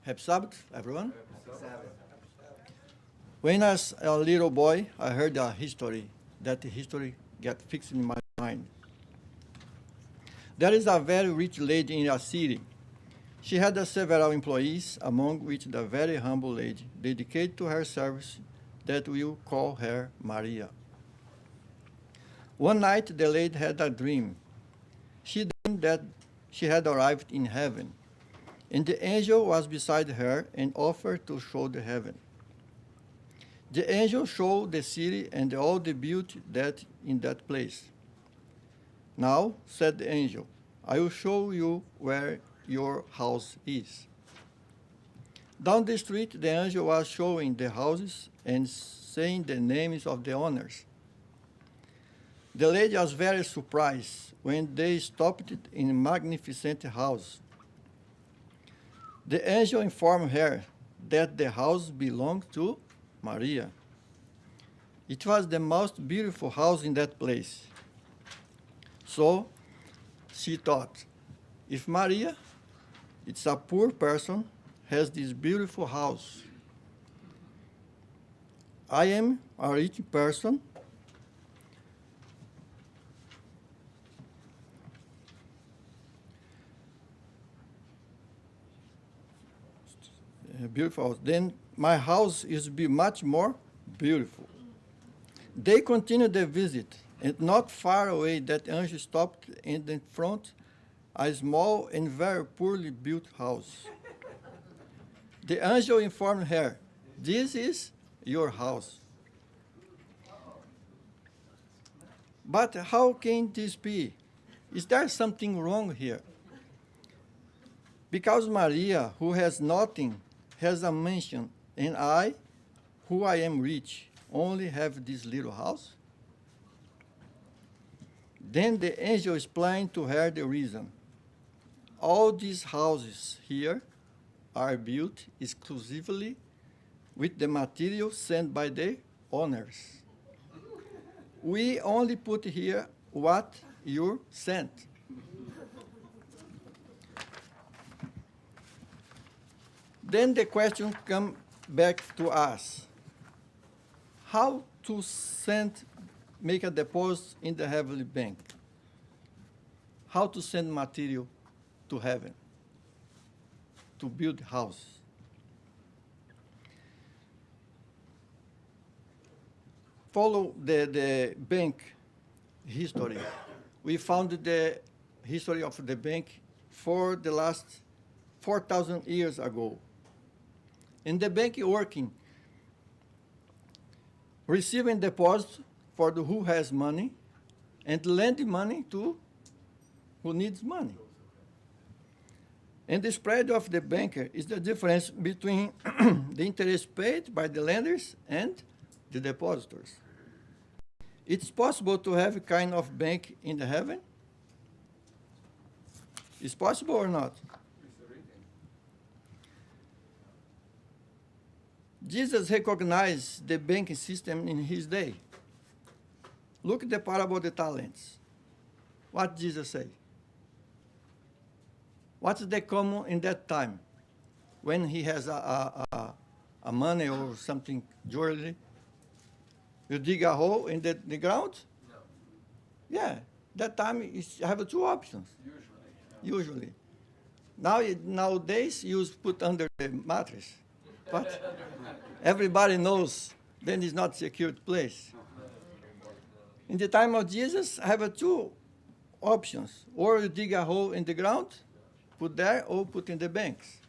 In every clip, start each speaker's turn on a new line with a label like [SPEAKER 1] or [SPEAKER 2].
[SPEAKER 1] Happy Sabbath, everyone. When I was a little boy, I heard a history. That history got fixed in my mind. There is a very rich lady in a city. She had several employees, among which the very humble lady, dedicated to her service, that we'll call her Maria. One night, the lady had a dream. She dreamed that she had arrived in heaven, and the angel was beside her and offered to show the heaven. The angel showed the city and all the beauty that in that place. Now, said the angel, I will show you where your house is. Down the street, the angel was showing the houses and saying the names of the owners. The lady was very surprised when they stopped in a magnificent house. The angel informed her that the house belonged to Maria. It was the most beautiful house in that place. So she thought, if Maria, it's a poor person, has this beautiful house, I am a rich person, beautiful house, then my house is be much more beautiful. They continued their visit, and not far away that angel stopped in front a small and very poorly built house. The angel informed her, this is your house. But how can this be? Is there something wrong here? Because Maria, who has nothing, has a mansion, and I, who I am rich, only have this little house? Then the angel explained to her the reason. All these houses here are built exclusively with the material sent by the owners. We only put here what you sent. Then the question comes back to us. How to make a deposit in the heavenly bank? How to send material to heaven, to build a house? Follow the bank history. We found the history of the bank for the last 4,000 years ago. And the bank working, receiving deposits for the who has money, and lending money to who needs money. And the spread of the banker is the difference between the interest paid by the lenders and the depositors. It's possible to have a kind of bank in the heaven? Is possible or not? Jesus recognized the banking system in his day. Look at the parable of the talents. What Jesus said? What's the common in that time? When he has a money or something jewelry, you dig a hole in the ground? No. Yeah, that time you have two options. Usually. Nowadays, you put under the mattress. But everybody knows then it's not a secured place. In the time of Jesus, I have two options. Or you dig a hole in the ground, put there, or put in the banks.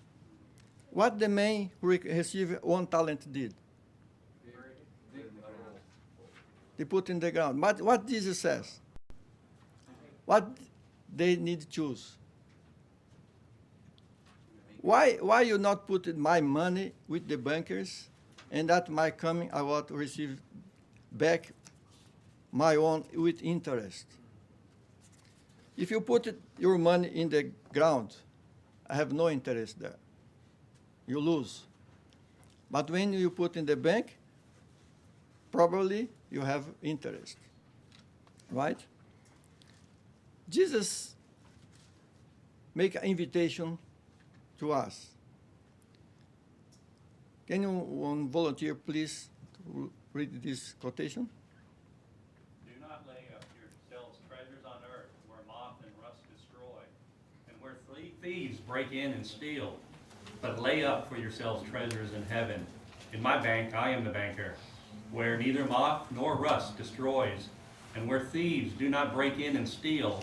[SPEAKER 1] What the man who received 1 talent did? They put in the ground. But what Jesus says? What they need to choose? Why you not put my money with the bankers, and that my coming I want to receive back my own with interest? If you put your money in the ground, I have no interest there. You lose. But when you put in the bank, probably you have interest, right? Jesus make an invitation to us. Can you, one volunteer, please, to read this quotation?
[SPEAKER 2] Do not lay up yourselves treasures on earth where moth and rust destroy, and where thieves break in and steal. But lay up for yourselves treasures in heaven. In my bank I am the banker, where neither moth nor rust destroys, and where thieves do not break in and steal.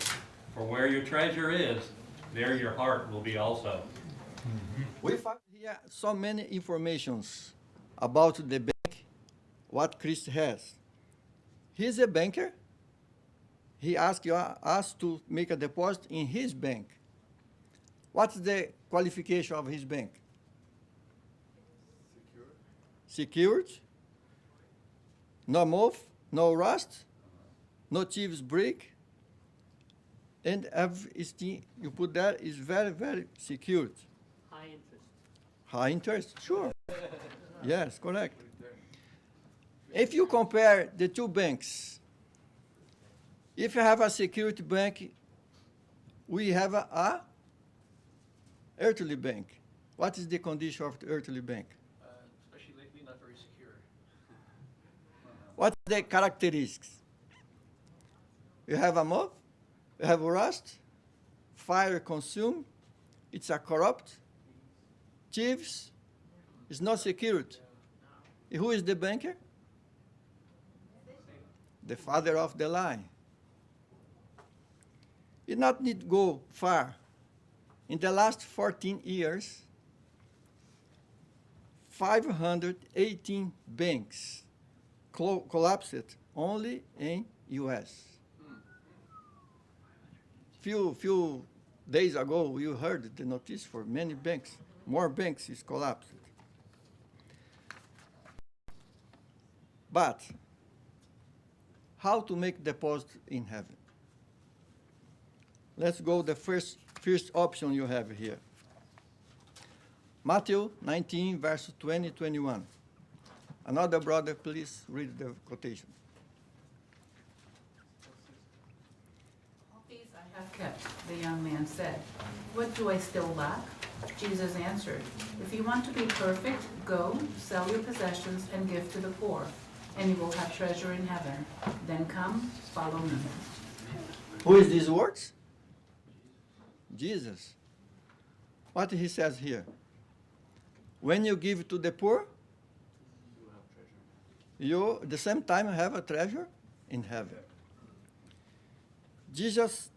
[SPEAKER 2] For where your treasure is, there your heart will be also.
[SPEAKER 1] We find here so many informations about the bank, what Christ has. He's a banker. He asks us to make a deposit in his bank. What's the qualification of his bank? Secured. No moth, no rust, no thieves break, and everything you put there is very, very secured.
[SPEAKER 3] High interest.
[SPEAKER 1] High interest, sure. Yes, correct. If you compare the two banks, if you have a security bank, we have a earthly bank. What is the condition of the earthly bank?
[SPEAKER 4] Especially lately, not very secure.
[SPEAKER 1] What are the characteristics? You have a moth, you have rust, fire consume, it's a corrupt, thieves, it's not secured. Who is the banker? The father of the lie. You not need to go far. In the last 14 years, 518 banks collapsed only in U.S. Few days ago, you heard the notice for many banks. More banks is collapsed. But how to make deposit in heaven? Let's go the first option you have here. Matthew 19, verse 20, 21. Another brother, please read the quotation.
[SPEAKER 5] All these I have kept, the young man said. What do I still lack? Jesus answered, if you want to be perfect, go, sell your possessions and give to the poor, and you will have treasure in heaven. Then come, follow me.
[SPEAKER 1] Who is these words? Jesus. What he says here? When you give to the poor, you at the same time have a treasure in heaven. Jesus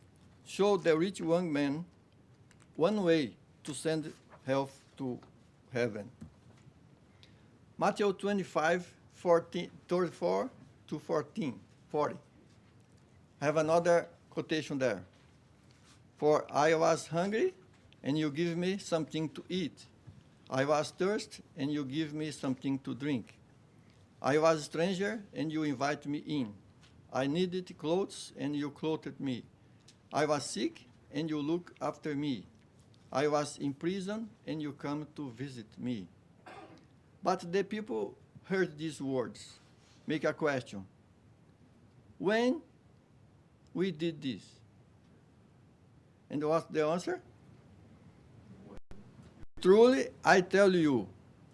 [SPEAKER 1] showed the rich young man one way to send health to heaven. Matthew 25, 34 to 40. I have another quotation there. For I was hungry, and you give me something to eat. I was thirsty, and you give me something to drink. I was a stranger, and you invite me in. I needed clothes, and you clothed me. I was sick, and you look after me. I was in prison, and you come to visit me. But the people heard these words. Make a question. When we did this? And what's the answer? Truly, I tell you,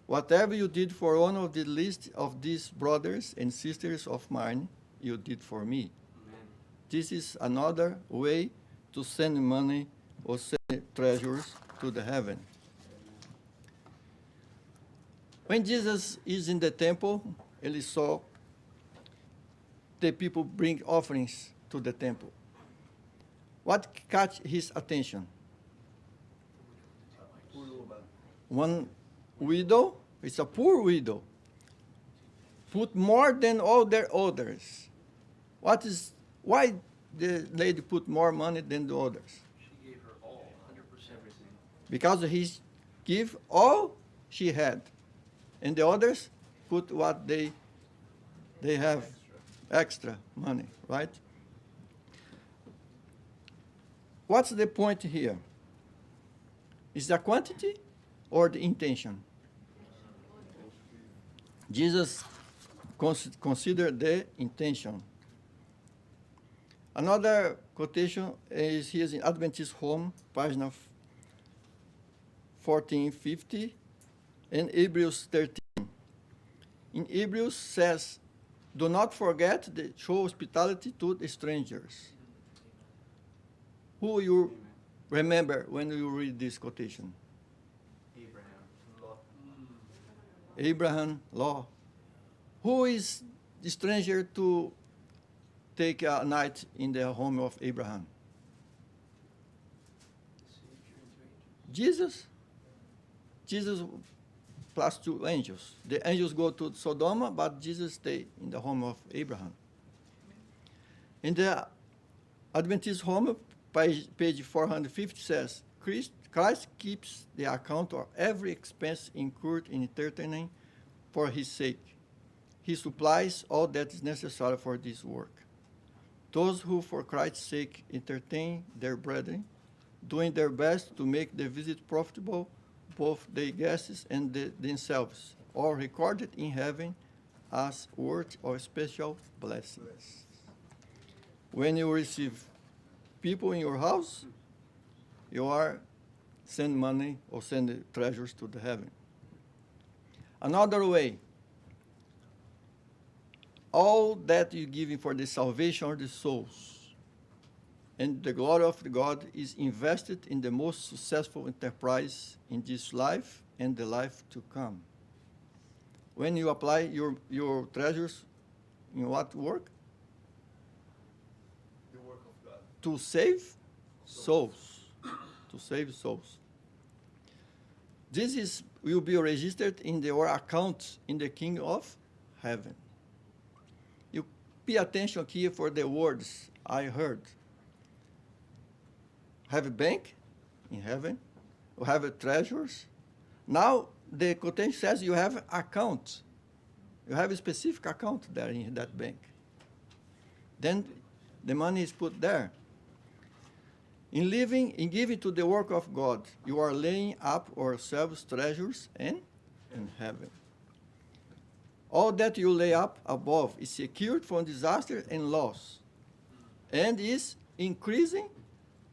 [SPEAKER 1] whatever you did for one of the least of these brothers and sisters of mine, you did for me. Amen. This is another way to send money or send treasures to the heaven. When Jesus is in the temple, he saw the people bring offerings to the temple. What caught his attention? One widow, it's a poor widow, put more than all their others. Why the lady put more money than the others?
[SPEAKER 4] She gave her all, 100% everything.
[SPEAKER 1] Because he gave all she had, and the others put what they have extra money, right? What's the point here? Is the quantity or the intention? Jesus considered the intention. Another quotation is here in Adventist Home, page 1450. And Hebrews 13. In Hebrews says, do not forget to show hospitality to the strangers. Who you remember when you read this quotation? Abraham, law. Who is the stranger to take a night in the home of Abraham? Jesus. Jesus plus two angels. The angels go to Sodom, but Jesus stay in the home of Abraham. In the Adventist home, page 450 says, Christ keeps the account of every expense incurred in entertaining for his sake. He supplies all that is necessary for this work. Those who for Christ's sake entertain their brethren, doing their best to make the visit profitable, both the guests and themselves, are recorded in heaven as words of special blessings. When you receive people in your house, you are send money or send treasures to the heaven. Another way, all that you giving for the salvation of the souls and the glory of God is invested in the most successful enterprise in this life and the life to come. When you apply your treasures in what work?
[SPEAKER 3] The work of God.
[SPEAKER 1] To save souls. To save souls. This will be registered in your account in the King of Heaven. You pay attention here for the words I heard. Have a bank in heaven. You have treasures. Now the quotation says you have account. You have a specific account there in that bank. Then the money is put there. In giving to the work of God, you are laying up yourselves treasures in heaven. All that you lay up above is secured from disaster and loss, and is increasing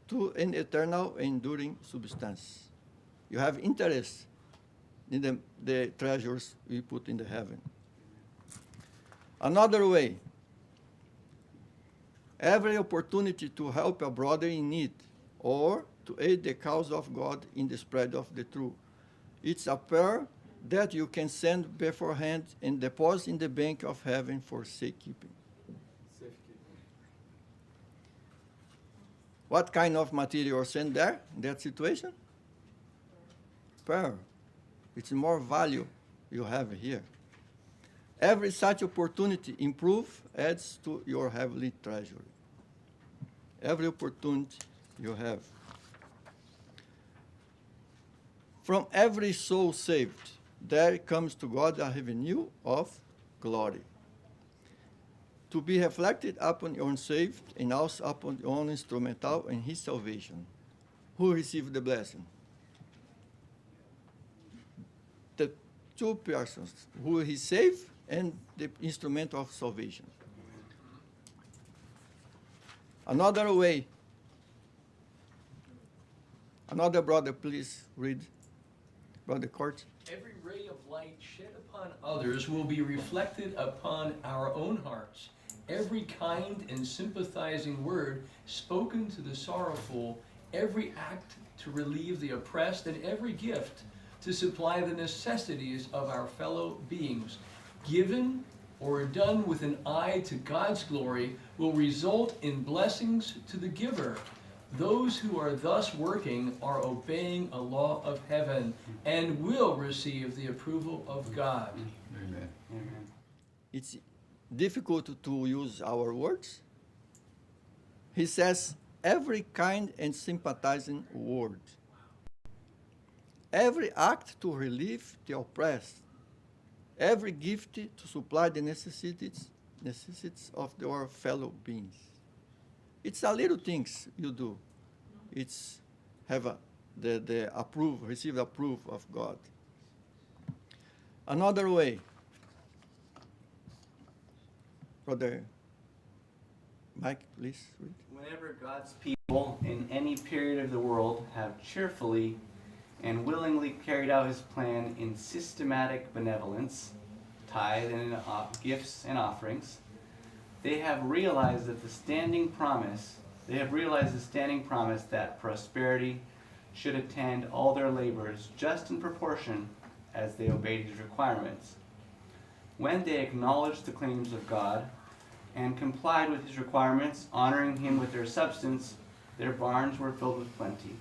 [SPEAKER 1] to an eternal enduring substance. You have interest in the treasures we put in the heaven. Another way, every opportunity to help a brother in need or to aid the cause of God in the spread of the truth. It's a prayer that you can send beforehand and deposit in the bank of heaven for safekeeping. What kind of material send there in that situation? Prayer. It's more value you have here. Every such opportunity adds to your heavenly treasury. Every opportunity you have. From every soul saved, there comes to God a revenue of glory, to be reflected upon your unsaved and also upon your own instrumental in his salvation. Who received the blessing? The two persons, who he saved and the instrument of salvation. Another way, another brother, please read. Brother Court.
[SPEAKER 4] Every ray of light shed upon others will be reflected upon our own hearts. Every kind and sympathizing word spoken to the sorrowful, every act to relieve the oppressed, and every gift to supply the necessities of our fellow beings, given or done with an eye to God's glory, will result in blessings to the giver. Those who are thus working are obeying a law of heaven and will receive the approval of God.
[SPEAKER 3] Amen.
[SPEAKER 1] It's difficult to use our words. He says, every kind and sympathizing word. Every act to relieve the oppressed. Every gift to supply the necessities of our fellow beings. It's a little things you do. It's have receive approval of God. Another way, Brother Mike, please read.
[SPEAKER 6] Whenever God's people in any period of the world have cheerfully
[SPEAKER 3] and willingly carried out his plan in systematic benevolence, tithe and gifts and offerings, they have realized the standing promise that prosperity should attend all their labors just in proportion as they obeyed his requirements. When they acknowledged the claims of God and complied with his requirements, honoring him with their substance, their barns were filled with plenty.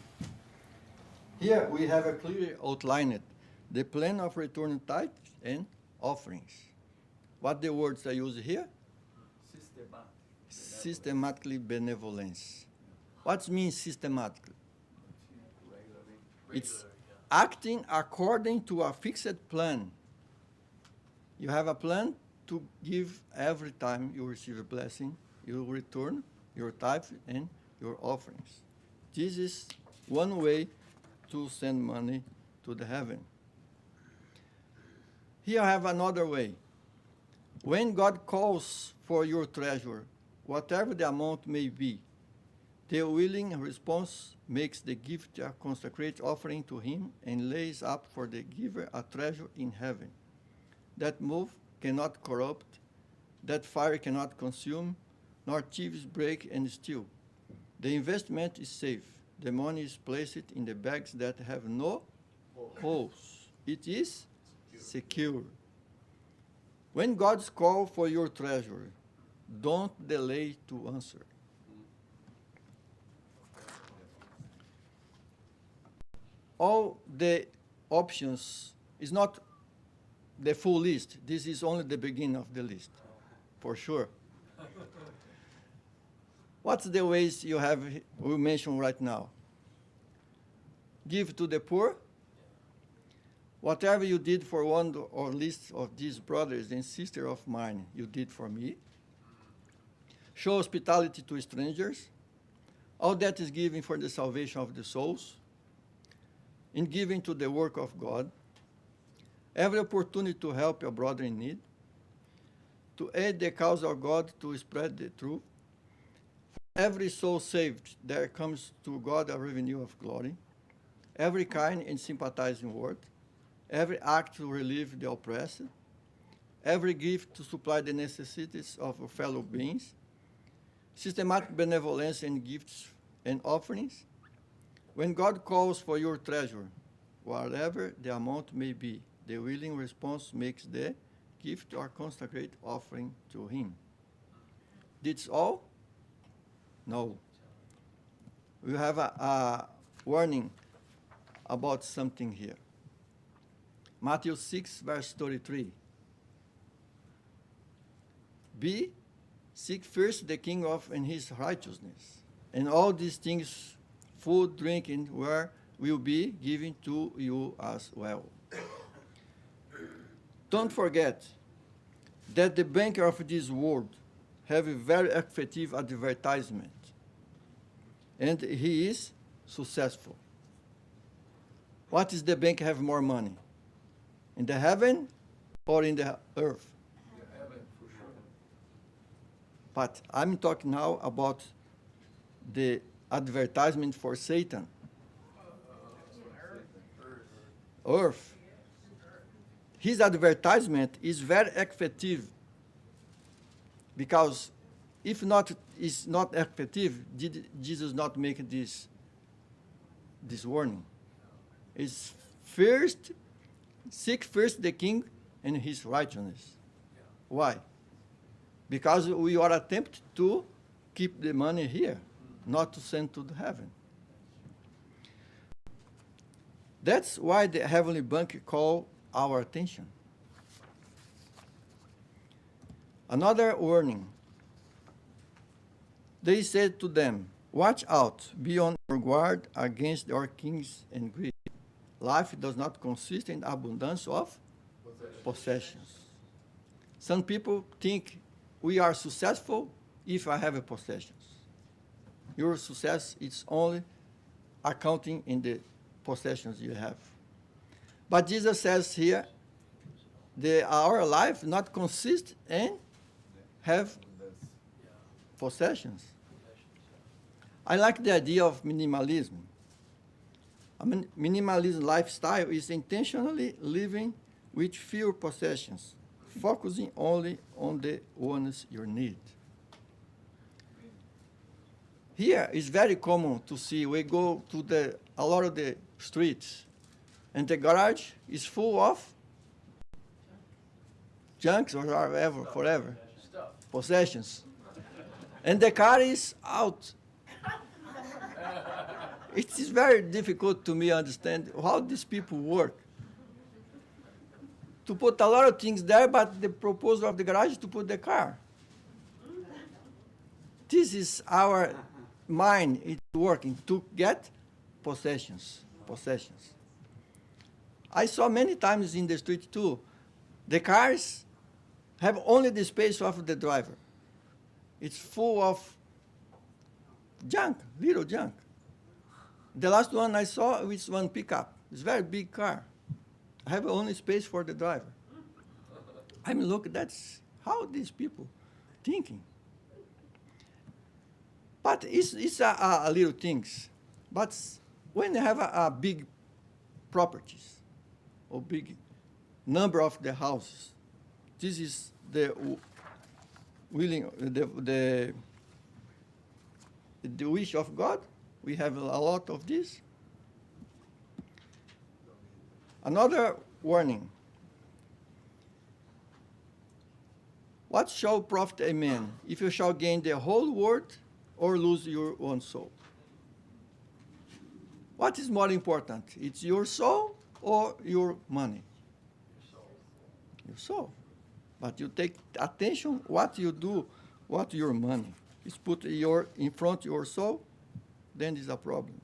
[SPEAKER 1] Here we have a clearly outlined the plan of returning tithes and offerings. What the words I use here? Systematically benevolence. What means systematically? It's acting according to a fixed plan. You have a plan to give every time you receive a blessing, you return your tithe and your offerings. This is one way to send money to the heaven. Here I have another way. When God calls for your treasure, whatever the amount may be, the willing response makes the gift a consecrated offering to him and lays up for the giver a treasure in heaven. That move cannot corrupt, that fire cannot consume, nor thieves break and steal. The investment is safe. The money is placed in the bags that have no holes. It is secure. When God's call for your treasure, don't delay to answer. All the options is not the full list. This is only the beginning of the list, for sure. What's the ways we mentioned right now? Give to the poor. Whatever you did for one or least of these brothers and sisters of mine, you did for me. Show hospitality to strangers. All that is given for the salvation of the souls. In giving to the work of God. Every opportunity to help your brother in need. To aid the cause of God, to spread the truth. For every soul saved, there comes to God a revenue of glory. Every kind and sympathizing word. Every act to relieve the oppressed. Every gift to supply the necessities of fellow beings. Systematic benevolence and gifts and offerings. When God calls for your treasure, whatever the amount may be, the willing response makes the gift or consecrated offering to him. That's all? No. We have a warning about something here. Matthew 6, verse 33. Seek first the kingdom and his righteousness, and all these things, food, drink, and wear, will be given to you as well. Don't forget that the banker of this world have a very effective advertisement, and he is successful. What is the bank have more money? In the heaven or in the earth?
[SPEAKER 4] Heaven, for sure.
[SPEAKER 1] But I'm talking now about the advertisement for Satan. Earth. His advertisement is very effective because if not is not effective, did Jesus not make this warning? It's first, seek first the king and his righteousness. Why? Because we are attempting to keep the money here, not to send to the heaven. That's why the heavenly bank call our attention. Another warning. They said to them, watch out, be on your guard against your kings and greed. Life does not consist in abundance of possessions. Some people think we are successful if I have possessions. Your success is only accounting in the possessions you have. But Jesus says here, our life not consists in have possessions. I like the idea of minimalism. A minimalist lifestyle is intentionally living with fewer possessions, focusing only on the ones you need. Here it's very common to see, we go to a lot of the streets, and the garage is full of junks or whatever, forever,
[SPEAKER 4] Stuff.
[SPEAKER 1] possessions. And the car is out. It is very difficult to me understand how these people work. To put a lot of things there, but the proposal of the garage is to put the car. This is our mind, it's working to get possessions. I saw many times in the street too, the cars have only the space of the driver. It's full of junk, little junk. The last one I saw was one pickup. It's a very big car. I have only space for the driver. I mean, look, that's how these people thinking. But it's a little things. But when you have a big properties or big number of the houses, this is the willing, the wish of God. We have a lot of this. Another warning. What shall profit a man if you shall gain the whole world or lose your own soul? What is more important? It's your soul or your money? Your soul. But you take attention what you do, what your money is put in front of your soul, then there's a problem.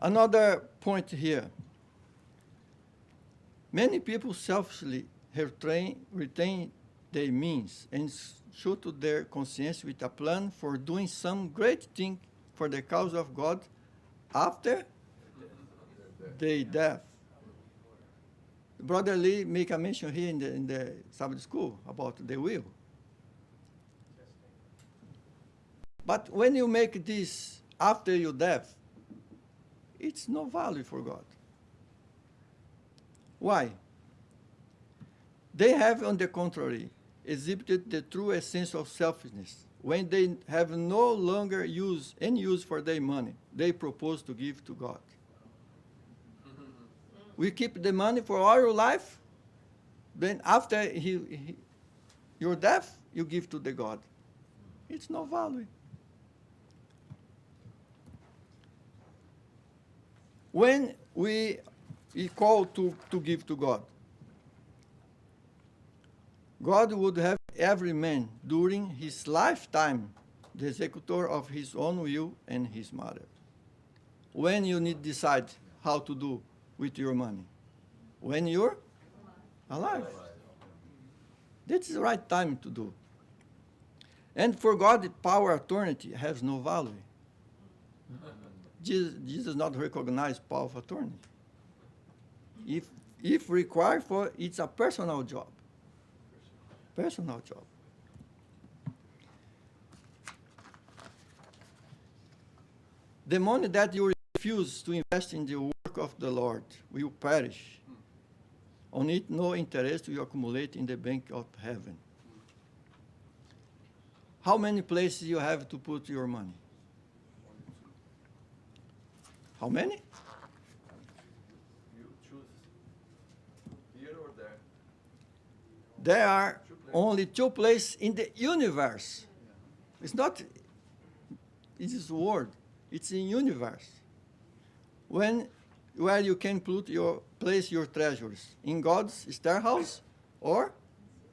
[SPEAKER 1] Another point here. Many people selfishly retain their means and shoot to their conscience with a plan for doing some great thing for the cause of God after their death. Brother Lee make a mention here in the Sabbath school about the will. But when you make this after your death, it's no value for God. Why? They have, on the contrary, exhibited the true essence of selfishness. When they have no longer any use for their money, they propose to give to God. We keep the money for all your life, then after your death, you give to the God. It's no value. When we call to give to God, God would have every man during his lifetime the executor of his own will and his mother. When you need to decide how to do with your money? When you're alive. That's the right time to do. And for God, power of attorney has no value. Jesus does not recognize power of attorney. If required for, it's a personal job. Personal job. The money that you refuse to invest in the work of the Lord will perish. On it, no interest will accumulate in the bank of heaven. How many places you have to put your money? How many?
[SPEAKER 6] You choose here or there.
[SPEAKER 1] There are only 2 places in the universe. It's not in this world. It's in universe. Where you can place your treasures, in God's storehouse or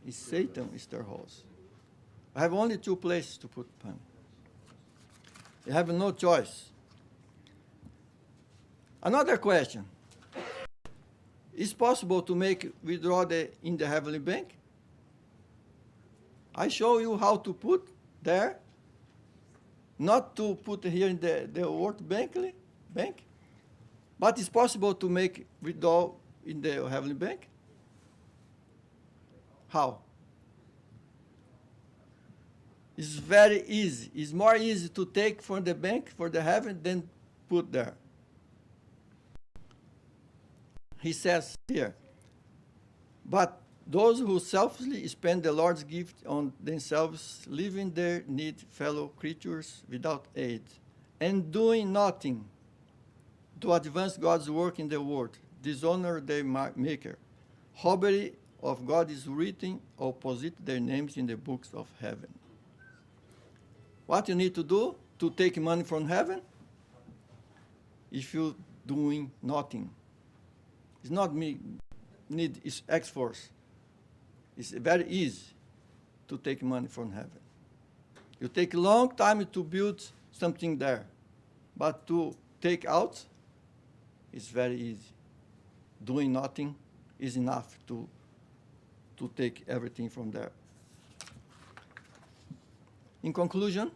[SPEAKER 1] in Satan's storehouse. I have only 2 places to put money. You have no choice. Another question. Is it possible to make withdraw in the heavenly bank? I show you how to put there, not to put here in the World Bank, but it's possible to make withdraw in the heavenly bank. How? It's very easy. It's more easy to take from the bank for the heaven than put there. he says here, but those who selfishly spend the Lord's gift on themselves, leaving their need fellow creatures without aid, and doing nothing to advance God's work in the world, dishonor their Maker. Robbery of God is written opposite their names in the books of heaven. What you need to do to take money from heaven? If you're doing nothing. It's not me need is X force. It's very easy to take money from heaven. You take a long time to build something there, but to take out is very easy. Doing nothing is enough to take everything from there. In conclusion,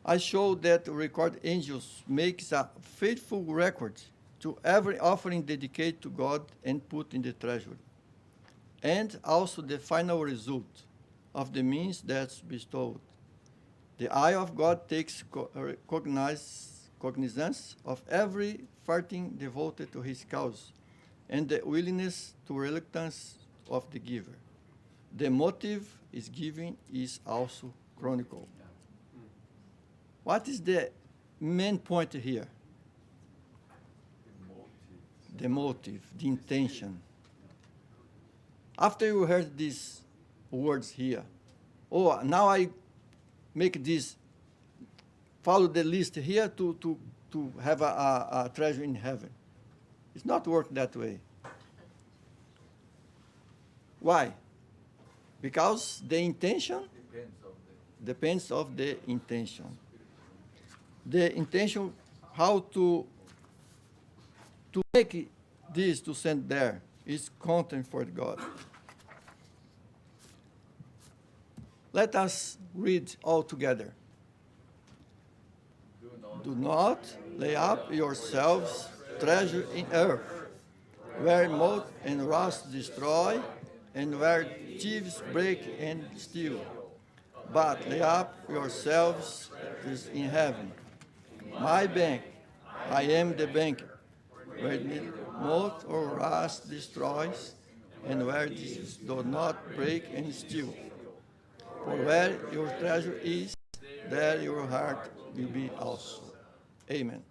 [SPEAKER 1] I show that record angels makes a faithful record to every offering dedicated to God and put in the treasury, and also the final result of the means that's bestowed. The eye of God takes cognizance of every farthing devoted to his cause, and the willingness to reluctance of the giver. The motive is given is also chronicled. What is the main point here? The motive, the intention. After you heard these words here, oh, now I make this, follow the list here to have a treasure in heaven. It's not work that way. Why? Because the intention depends of the intention. The intention, how to make this to send there, is content for God. Let us read all together. Do not lay up yourselves treasure in earth, where moth and rust destroy, and where thieves break and steal. But lay up yourselves in heaven. My bank, I am the banker, where moth or rust destroys, and where thieves do not break and steal. For where your treasure is, there your heart will be also. Amen.